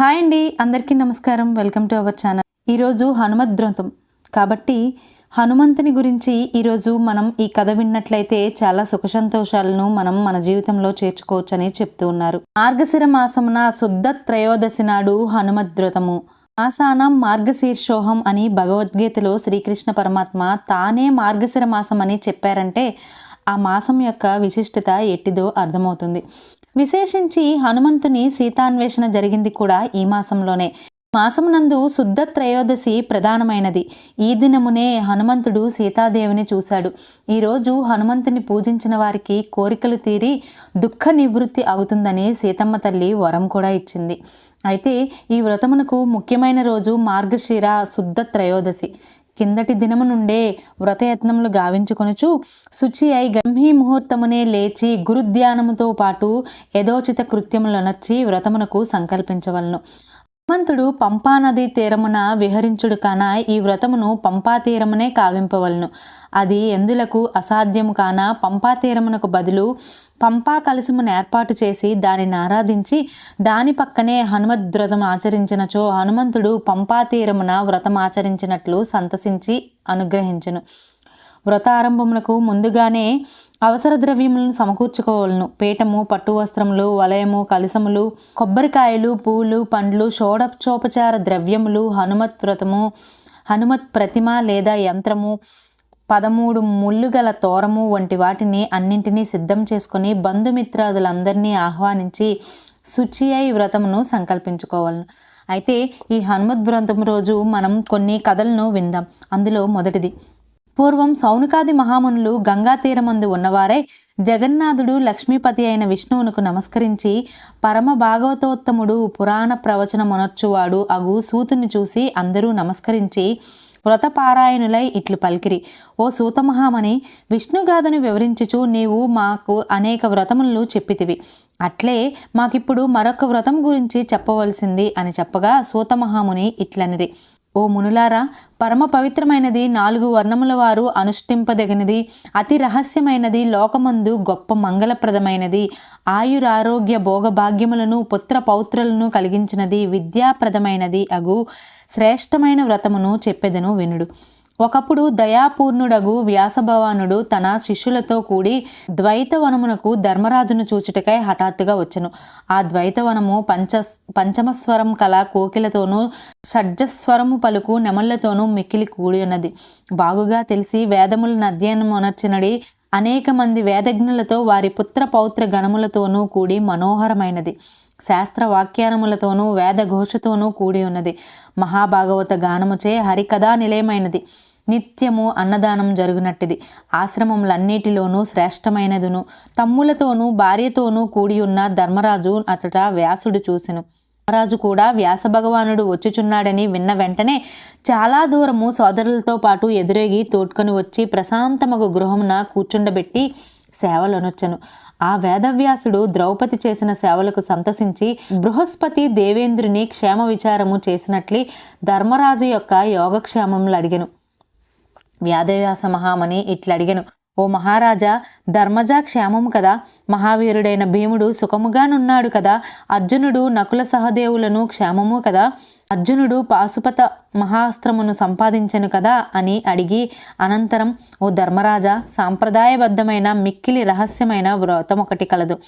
Hi అండి, అందరికీ నమస్కారం. Welcome to our channel. ఈరోజు హనుమద్ వ్రతం కాబట్టి హనుమంతుని గురించి ఈరోజు మనం ఈ కథ విన్నట్లయితే చాలా సుఖ సంతోషాలను మనం మన జీవితంలో చేర్చుకోవచ్చని చెప్తూ ఉన్నారు. మార్గశిర మాసమున శుద్ధ త్రయోదశి నాడు హనుమద్ వ్రతము. మాసానం మార్గశీర్షోహం అని భగవద్గీతలో శ్రీకృష్ణ పరమాత్మ తానే మార్గశిర మాసం అని చెప్పారంటే ఆ మాసం యొక్క విశిష్టత ఎట్టిదో అర్థమవుతుంది. విశేషించి హనుమంతుని సీతాన్వేషణ జరిగింది కూడా ఈ మాసంలోనే. మాసమునందు శుద్ధ త్రయోదశి ప్రధానమైనది. ఈ దినమునే హనుమంతుడు సీతాదేవిని చూశాడు. ఈరోజు హనుమంతుని పూజించిన వారికి కోరికలు తీరి దుఃఖ నివృత్తి అవుతుందని సీతమ్మ తల్లి వరం కూడా ఇచ్చింది. అయితే ఈ వ్రతమునకు ముఖ్యమైన రోజు మార్గశిర శుద్ధ త్రయోదశి. కిందటి దినము నుండే వ్రతయత్నములు గావించుకొనుచు శుచి అయి బ్రహ్మీ ముహూర్తమునే లేచి గురుధ్యానముతో పాటు యథోచిత కృత్యములనర్చి వ్రతమునకు సంకల్పించవలను. హనుమంతుడు పంపానదీ తీరమున విహరించుడు కాన ఈ వ్రతమును పంపా తీరమునే కావింపవలను. అది ఎందులకు అసాధ్యము కాన పంపా తీరమునకు బదులు పంపా కలశమును ఏర్పాటు చేసి దానిని ఆరాధించి దాని పక్కనే హనుమద్వ్రతం ఆచరించినచో హనుమంతుడు పంపా తీరమున వ్రతం ఆచరించినట్లు సంతసించి అనుగ్రహించును. వ్రతారంభమునకు ముందుగానే అవసర ద్రవ్యములను సమకూర్చుకోవలను. పీఠము, పట్టు వస్త్రములు, వలయము, కలశములు, కొబ్బరికాయలు, పూలు, పండ్లు, షోడశోపచార ద్రవ్యములు, హనుమత్ వ్రతము, హనుమత్ ప్రతిమ లేదా యంత్రము, 13 ముళ్ళు గల తోరము వంటి వాటిని అన్నింటినీ సిద్ధం చేసుకొని బంధుమిత్రాదులందరినీ ఆహ్వానించి శుచి అయి వ్రతమును సంకల్పించుకోవాలను. అయితే ఈ హనుమద్ వ్రతం రోజు మనం కొన్ని కథలను విందాం. అందులో మొదటిది, పూర్వం సౌనకాది మహామునులు గంగా తీరమందు ఉన్నవారై జగన్నాథుడు లక్ష్మీపతి అయిన విష్ణువునకు నమస్కరించి పరమ భాగవతోత్తముడు పురాణ ప్రవచనమునర్చువాడు అగు సూతుని చూసి అందరూ నమస్కరించి వ్రతపారాయణులై ఇట్లు పలికిరి. ఓ సూతమహామని, విష్ణుగాథను వివరించుచు నీవు మాకు అనేక వ్రతములు చెప్పితివి. అట్లే మాకిప్పుడు మరొక వ్రతం గురించి చెప్పవలసింది అని చెప్పగా సూతమహాముని ఇట్లనిరి. ఓ మునులారా, పరమ పవిత్రమైనది, 4 వర్ణముల వారు అనుష్ఠింపదగినది, అతి రహస్యమైనది, లోకమందు గొప్ప మంగళప్రదమైనది, ఆయురారోగ్య భోగభాగ్యములను పుత్ర పౌత్రులను కలిగించినది, విద్యాప్రదమైనది అగు శ్రేష్టమైన వ్రతమును చెప్పెదను వినుడు. ఒకప్పుడు దయాపూర్ణుడగు వ్యాసభవానుడు తన శిష్యులతో కూడి ద్వైతవనమునకు ధర్మరాజును చూచుటకై హఠాత్తుగా వచ్చెను. ఆ ద్వైతవనము పంచమస్వరం కల కోకిలతోనూ షడ్జస్వరము పలుకు నెమళ్లతోనూ మిక్కిలి కూడి ఉన్నది. బాగుగా తెలిసి వేదములను అధ్యయనమునర్చినడి అనేక మంది వేదజ్ఞులతో వారి పుత్ర పౌత్ర గణములతోనూ కూడి మనోహరమైనది. శాస్త్ర వాక్యానములతోనూ వేదఘోషతోనూ కూడి ఉన్నది. మహాభాగవత గానముచే హరికథా నిలయమైనది. నిత్యము అన్నదానం జరుగునట్టిది. ఆశ్రమములన్నిటిలోనూ శ్రేష్టమైనదును. తమ్ములతోనూ భార్యతోనూ కూడి ఉన్న ధర్మరాజు అతట వ్యాసుడు చూసెను. ధర్మరాజు కూడా వ్యాస భగవానుడు వచ్చుచున్నాడని విన్న వెంటనే చాలా దూరము సోదరులతో పాటు ఎదురేగి తోడ్కొని వచ్చి ప్రశాంతమగు గృహమున కూర్చుండబెట్టి సేవలనొచ్చెను. ఆ వేదవ్యాసుడు ద్రౌపది చేసిన సేవలకు సంతసించి బృహస్పతి దేవేంద్రుని క్షేమ విచారము చేసినట్లి ధర్మరాజు యొక్క యోగక్షేమములు అడిగెను. వేదవ్యాస మహామని ఇట్లడిగెను. ఓ మహారాజా, ధర్మజా క్షేమము కదా? మహావీరుడైన భీముడు సుఖముగానున్నాడు కదా? అర్జునుడు నకుల సహదేవులను క్షేమము కదా? అర్జునుడు పాశుపత మహాస్త్రమును సంపాదించెను కదా అని అడిగి అనంతరం, ఓ ధర్మరాజా, సాంప్రదాయబద్ధమైన మిక్కిలి రహస్యమైన వ్రతం ఒకటి కలదు,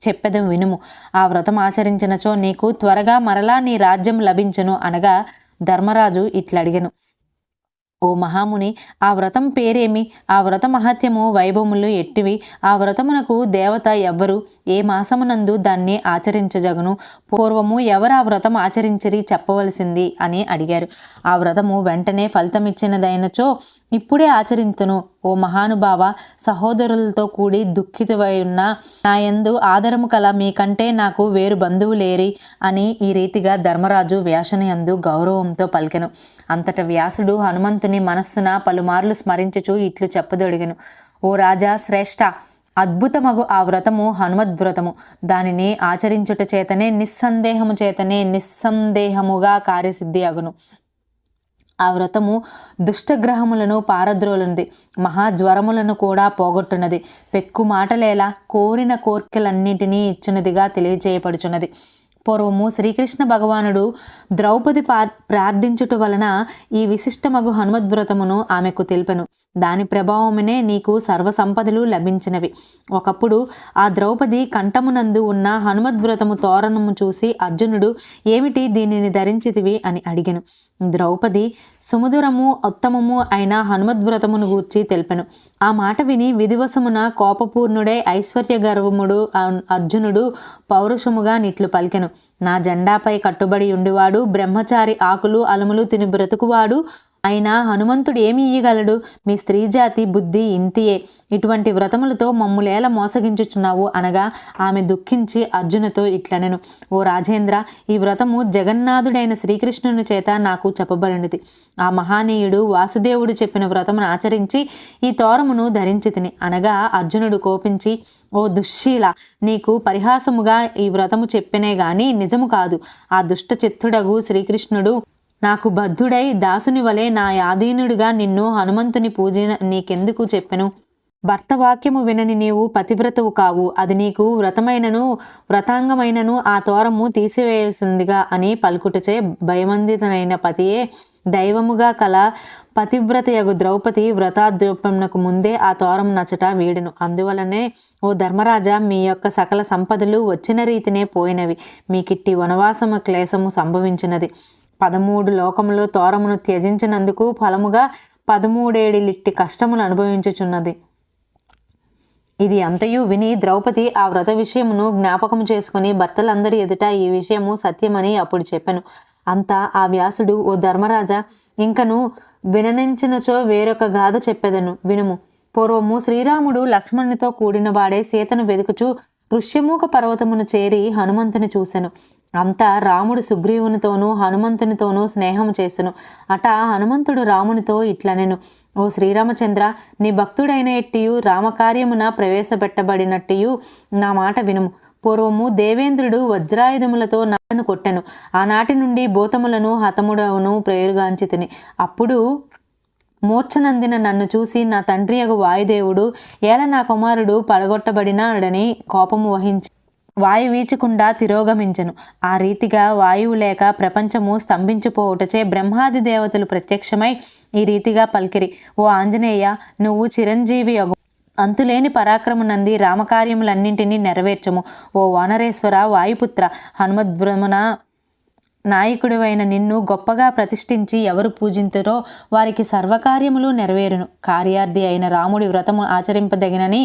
చెప్పెదం వినుము. ఆ వ్రతం ఆచరించినచో నీకు త్వరగా మరలా నీ రాజ్యం లభించును అనగా ధర్మరాజు ఇట్లడిగెను. ఓ మహాముని, ఆ వ్రతం పేరేమి? ఆ వ్రత మహత్యము వైభవములు ఎట్టివి? ఆ వ్రతమునకు దేవత ఎవ్వరు? ఏ మాసమునందు దాన్ని ఆచరించజగును? పూర్వము ఎవరు ఆ వ్రతం ఆచరించిరి చెప్పవలసింది అని అడిగారు. ఆ వ్రతము వెంటనే ఫలితమిచ్చినదైనచో ఇప్పుడే ఆచరింతును. ఓ మహానుభావ, సహోదరులతో కూడి దుఃఖితువై ఉన్న నాయందు ఆదరము కల మీకంటే నాకు వేరు బంధువులేరి అని ఈ రీతిగా ధర్మరాజు వ్యాసునియందు గౌరవంతో పలికెను. అంతట వ్యాసుడు హనుమంతుని మనస్సున పలుమార్లు స్మరించుచు ఇట్లు చెప్పదొడిగెను. ఓ రాజా శ్రేష్ఠ, అద్భుతమగు ఆ వ్రతము హనుమద్వ్రతము. దానిని ఆచరించుట చేతనే నిస్సందేహముగా కార్యసిద్ధి అగును. ఆ వ్రతము దుష్టగ్రహములను పారద్రోలున్నది, మహాజ్వరములను కూడా పోగొట్టున్నది, పెక్కు మాటలేలా కోరిన కోర్కెలన్నింటినీ ఇచ్చినదిగా తెలియజేయబడుచున్నది. పూర్వము శ్రీకృష్ణ భగవానుడు ద్రౌపది ప్రార్థించుట వలన ఈ విశిష్టమగు హనుమద్వ్రతమును ఆమెకు తెలిపెను. దాని ప్రభావమునే నీకు సర్వసంపదలు లభించినవి. ఒకప్పుడు ఆ ద్రౌపది కంఠమునందు ఉన్న హనుమద్వ్రతము తోరణము చూసి అర్జునుడు, ఏమిటి దీనిని ధరించితివి అని అడిగెను. ద్రౌపది సుమధురము ఉత్తమము అయిన హనుమద్వ్రతమును గూర్చి తెలిపెను. ఆ మాట విని విధివశమున కోపపూర్ణుడై ఐశ్వర్య గర్వముడు అర్జునుడు పౌరుషముగా నిట్లు పలికెను. నా జెండాపై కట్టుబడి ఉండివాడు, బ్రహ్మచారి ఆకులు అలములు తిని బ్రతుకువాడు అయినా హనుమంతుడు ఏమి ఇయ్యగలడు? మీ స్త్రీ జాతి బుద్ధి ఇంతియే. ఇటువంటి వ్రతములతో మమ్ములేల మోసగించుచున్నావు అనగా ఆమె దుఃఖించి అర్జునుతో ఇట్లనెను, ఓ రాజేంద్ర, ఈ వ్రతము జగన్నాథుడైన శ్రీకృష్ణుని చేత నాకు చెప్పబడినది. ఆ మహానీయుడు వాసుదేవుడు చెప్పిన వ్రతమును ఆచరించి ఈ తోరమును ధరించి తిని అనగా అర్జునుడు కోపించి, ఓ దుశ్శీల, నీకు పరిహాసముగా ఈ వ్రతము చెప్పినే గాని నిజము కాదు. ఆ దుష్ట చిత్తుడగు శ్రీకృష్ణుడు నాకు బద్ధుడై దాసుని వలె నా యాదీనుడిగా నిన్ను హనుమంతుని పూజ నీకెందుకు చెప్పెను? భర్త వాక్యము వినని నీవు పతివ్రతవు కావు. అది నీకు వ్రతాంగమైనను ఆ తోరము తీసివేయాల్సిందిగా అని పలుకుటచే భయమందితనైన పతియే దైవముగా కల పతివ్రతయగు ద్రౌపది వ్రతాద్యోపమునకు ముందే ఆ తోరం నచ్చట వీడెను. అందువలనే ఓ ధర్మరాజా, మీ యొక్క సకల సంపదలు వచ్చిన రీతినే పోయినవి. మీకిట్టి వనవాసము క్లేశము సంభవించినది. 13 లోకములో తోరమును త్యజించినందుకు ఫలముగా 13 కష్టములు అనుభవించుచున్నది. ఇది అంతయు విని ద్రౌపది ఆ వ్రత విషయమును జ్ఞాపకము చేసుకుని భర్తలందరి ఎదుట ఈ విషయము సత్యమని అప్పుడు చెప్పెను. అంతా ఆ వ్యాసుడు, ఓ ధర్మరాజా, ఇంకను విననించినచో వేరొక గాథ చెప్పెదను వినుము. పూర్వము శ్రీరాముడు లక్ష్మణునితో కూడిన వాడే సీతను వెదుకుచు ఋష్యమూక పర్వతమును చేరి హనుమంతుని చూసెను. అంతా రాముడు సుగ్రీవునితోనూ హనుమంతునితోనూ స్నేహము చేసెను. అట హనుమంతుడు రామునితో ఇట్లనెను, ఓ శ్రీరామచంద్ర, నీ భక్తుడైన ఎట్టియు రామకార్యమున ప్రవేశపెట్టబడినట్టియు నా మాట వినుము. పూర్వము దేవేంద్రుడు వజ్రాయుధములతో నన్ను కొట్టెను. ఆనాటి నుండి భూతములను హతముడవును ప్రేరుగాంచితిని. అప్పుడు మూర్ఛనందిన నన్ను చూసి నా తండ్రియగు వాయుదేవుడు, ఏల నా కుమారుడు పడగొట్టబడినాడని కోపము వహించి వాయువీచకుండా తిరోగమించెను. ఆ రీతిగా వాయువు లేక ప్రపంచము స్తంభించిపోవుటచే బ్రహ్మాది దేవతలు ప్రత్యక్షమై ఈ రీతిగా పలికిరి, ఓ ఆంజనేయ, నువ్వు చిరంజీవి యొగు అంతులేని పరాక్రమునంది రామకార్యములన్నింటినీ నెరవేర్చము. ఓ వానరేశ్వర వాయుపుత్ర, హనుమద్వ్రమున నాయకుడివైన నిన్ను గొప్పగా ప్రతిష్ఠించి ఎవరు పూజింతురో వారికి సర్వకార్యములు నెరవేరును. కార్యార్థి అయిన రాముడి వ్రతము ఆచరింపదగినని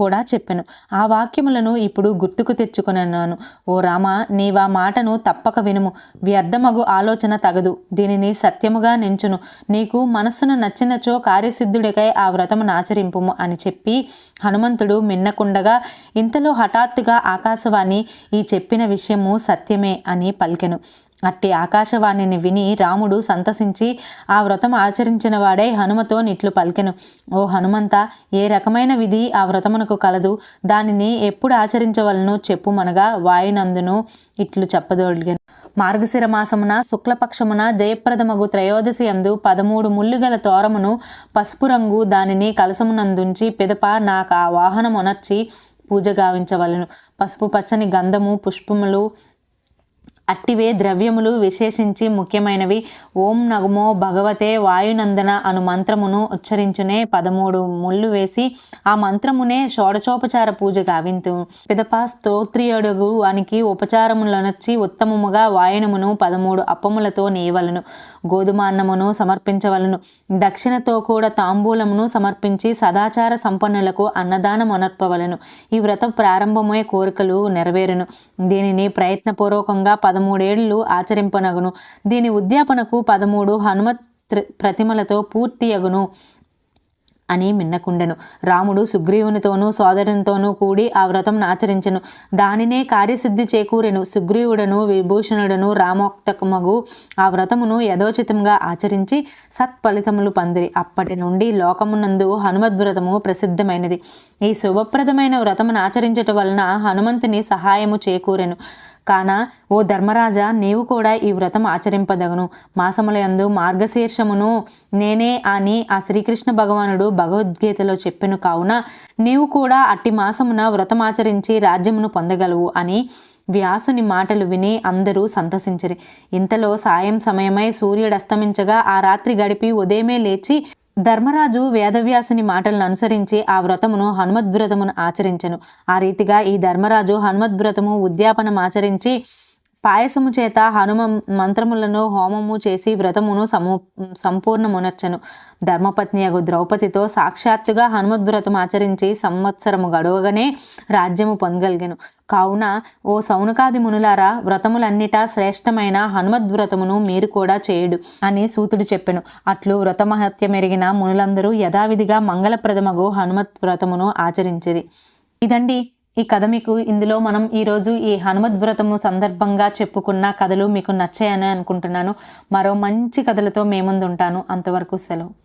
కూడా చెప్పెను. ఆ వాక్యములను ఇప్పుడు గుర్తుకు తెచ్చుకున్నాను. ఓ రామ, నీవా మాటను తప్పక వినుము. వ్యర్థమగు ఆలోచన తగదు. దీనిని సత్యముగా నెంచును. నీకు మనస్సును నచ్చినచో కార్యసిద్ధుడికై ఆ వ్రతమును ఆచరింపుము అని చెప్పి హనుమంతుడు మిన్నకుండగా ఇంతలో హఠాత్తుగా ఆకాశవాణి ఈ చెప్పిన విషయము సత్యమే అని పలికెను. అట్టి ఆకాశవాణిని విని రాముడు సంతసించి ఆ వ్రతం ఆచరించిన వాడై హనుమతో నిట్లు పలికెను, ఓ హనుమంత, ఏ రకమైన విధి ఆ వ్రతమునకు కలదు? దానిని ఎప్పుడు ఆచరించవలను చెప్పుమనగా వాయునందును ఇట్లు చెప్పదొడిగాను. మార్గశిర మాసమున శుక్లపక్షమున జయప్రదమగు త్రయోదశి యందు 13 ముళ్ళు గల తోరమును పసుపు రంగు దానిని కలసమునందుంచి పిదప నాకు ఆ వాహనమునర్చి పూజ గావించవలను. పసుపు పచ్చని గంధము పుష్పములు అట్టివే ద్రవ్యములు విశేషించి ముఖ్యమైనవి. ఓం నమో భగవతే వాయునందన అను మంత్రమును ఉచ్చరించునే 13 ముళ్ళు వేసి ఆ మంత్రమునే షోడచోపచార పూజ గావింతు. పిదప స్తోత్రియుడుగు వానికి ఉపచారములనొచ్చి ఉత్తమముగా వాయనమును 13 అప్పములతో నేయవలను. గోధుమ అన్నమును సమర్పించవలను. దక్షిణతో కూడా తాంబూలమును సమర్పించి సదాచార సంపన్నులకు అన్నదానమునర్పవలను. ఈ వ్రతం ప్రారంభమై కోరికలు నెరవేరును. దీనిని ప్రయత్నపూర్వకంగా 13 ఏళ్ళు ఆచరింపనగును. దీని ఉద్యాపనకు 13 హనుమత్ ప్రతిమలతో పూర్తియగును అని మిన్నకుండెను. రాముడు సుగ్రీవునితోనూ సోదరునితోనూ కూడి ఆ వ్రతం ఆచరించెను. దానినే కార్యసిద్ధి చేకూరెను. సుగ్రీవుడను విభూషణుడను రామోక్తమగు ఆ వ్రతమును యథోచితంగా ఆచరించి సత్ఫలితములు పొందిరి. అప్పటి నుండి లోకమునందు హనుమద్వ్రతము ప్రసిద్ధమైనది. ఈ శుభప్రదమైన వ్రతమును ఆచరించటం వలన హనుమంతుని సహాయము చేకూరెను. కాన ఓ ధర్మరాజా, నీవు కూడా ఈ వ్రతం ఆచరింపదగును. మాసములందు మార్గశీర్షమును నేనే అని ఆ శ్రీకృష్ణ భగవానుడు భగవద్గీతలో చెప్పెను. కావున నీవు కూడా అట్టి మాసమున వ్రతం ఆచరించి రాజ్యమును పొందగలవు అని వ్యాసుని మాటలు విని అందరూ సంతసించిరి. ఇంతలో సాయం సమయమై సూర్యుడస్తమించగా ఆ రాత్రి గడిపి ఉదయమే లేచి ధర్మరాజు వేదవ్యాసుని మాటలను అనుసరించి ఆ వ్రతమును హనుమద్వ్రతమును ఆచరించెను. ఆ రీతిగా ఈ ధర్మరాజు హనుమద్వ్రతము ఉద్యాపనం ఆచరించి పాయసము చేత హనుమ మంత్రములను హోమము చేసి వ్రతమును సంపూర్ణమునర్చెను. ధర్మపత్నియగు ద్రౌపదితో సాక్షాత్తుగా హనుమద్వ్రతం ఆచరించి సంవత్సరము గడవగానే రాజ్యము పొందగలిగెను. కావున ఓ సౌనకాది మునులారా, వ్రతములన్నిటా శ్రేష్టమైన హనుమద్వ్రతమును మీరు కూడా చేయుడు అని సూతుడు చెప్పెను. అట్లు వ్రతమహత్యమెరిగిన మునులందరూ యథావిధిగా మంగళప్రదమగు హనుమత్ వ్రతమును ఆచరించిరి. ఇదండి ఈ కథ. మీకు ఇందులో మనం ఈరోజు ఈ హనుమద్వ్రతము సందర్భంగా చెప్పుకున్న కథలు మీకు నచ్చాయని అనుకుంటున్నాను. మరో మంచి కథలతో మీ ముందు ఉంటాను. అంతవరకు సెలవు.